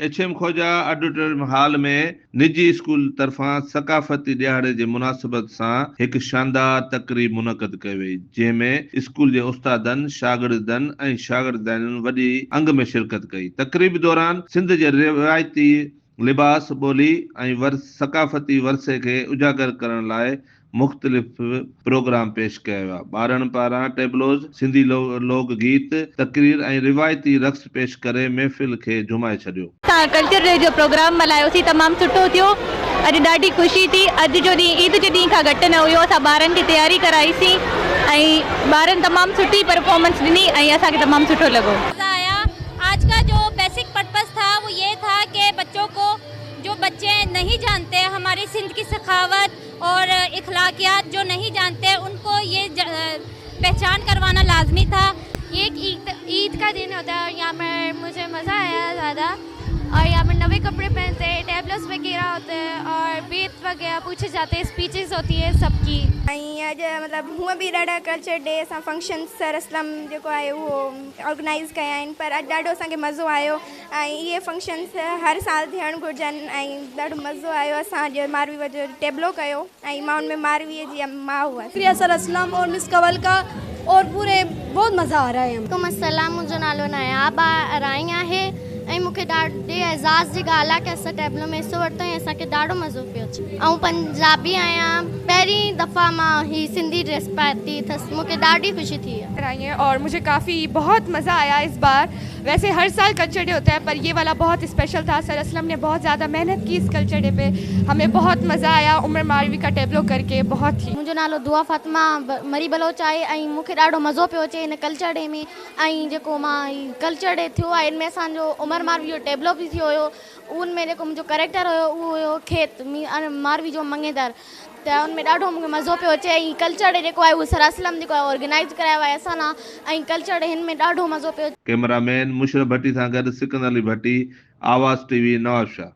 HM खोजा auditorium hall में निजी स्कूल तरफां सकाफ़ती ॾियारे जे मुनासिबत सां हिकु शानदार तकरीब मुनक़द कई वई, जंहिंमें स्कूल जे उस्तादनि, शागिर्दनि ऐं शागिर्दनि वॾी अंग में शिरकत कई। तकरीब दौरान सिंध जे रिवायती लिबास, ॿोली ऐं सकाफ़ती वरसे खे उजागर करण लाइ मुख़्तलिफ़ प्रोग्राम पेश कया विया। ॿारनि पारां टेबलोज़, सिंधी लोक गीत, तकरीर ऐं रिवायती रक़्स पेश करे महफ़िल खे झुमाए छॾियो। कल्चर डे जो प्रोग्राम मल्हायोसीं, तमामु सुठो थियो। अॼु ॾाढी ख़ुशी थी। अॼु जो ॾींहुं ईद जे ॾींहुं खां घटि न हुयो। असां ॿारनि खे तयारी कराईसीं ऐं ॿारनि तमामु सुठी परफॉर्मेंस ॾिनी ऐं असांखे तमामु सुठो लॻो। आज का जो बेसिक पर्पस था वो ये था कि बच्चों को, जो बच्चे नहीं जानते हमारी सिंध की सखावत और इखलाकियात जो नहीं जानते, उनको ये पहचान करवाना लाजमी था। ये एक ईद का दिन होता है और यहाँ पर मुझे मज़ा आया ज़्यादा। और यहाँ पर नए कपड़े पहनते हैं, टेबल्स वगैरह होते हैं और बेत वगैरह पूछे जाते हैं, स्पीचेस होती है सबकी। मतलब हुआ भी ॾाढा कल्चर डे असां फंक्शन्स सर असलम जेको आहे उहो ऑर्गेनाइज़ कया आहिनि, पर अॼु ॾाढो असांखे मज़ो आयो ऐं इहे फंक्शन्स हर साल थियणु घुरिजनि ऐं ॾाढो मज़ो आयो। असां मारवी जो टेबलो कयो ऐं मां उनमें मारवीअ जी मां हुआ सर असलम और मिस कंवल का और पूरे बहुत मज़ा आ रहा है। अस्सलाम, मुंहिंजो नालो नायाब राई आहे ऐं मूंखे ॾाढे एज़ाज़ जी ॻाल्हि आहे की असां टेबलो में हिसो वरितो ऐं असांखे ॾाढो मज़ो पियो अचे। ऐं पंजाबी आहियां, पहिरीं दफ़ा मां ही सिंधी ड्रेस पाती अथसि, मूंखे ॾाढी ख़ुशी थी है और मुझे काफ़ी बहुत मज़ा आया इस बार। वैसे हर साल कल्चर डे होता है पर ये वाला बहुत स्पेशल था। सर असलम ने बहुत ज़्यादा मेहनत की इस कल्चर डे पे, हमें बहुत मज़ा आया उमर मारवी का टेबलो करके। बहुत ही मुंहिंजो नालो दुआ फातिमा मरी बलोच आहे ऐं मूंखे ॾाढो मज़ो पियो अचे हिन कल्चर डे में। ऐं जेको मां कल्चर डे थियो आहे इनमें असांजो उमर मारवी जो टेबलो बि थियो हुयो। उनमें जेको मुंहिंजो करेक्टर हुयो उहो हुयो खेत मारवी जो मंगेदर, त उनमें ॾाढो मूंखे मज़ो पियो अचे। ऐं कल्चर डे जेको आहे उहो सर असलम जेको आहे ऑर्गेनाइज़ करायो आहे असां लाइ, ऐं कल्चर डे हिन में ॾाढो मज़ो पियो। कैमरामैन मुशरफ भट्टी सां गॾु सिकंदर अली भट्टी, आवाज़ टीवी, नवाबशाह।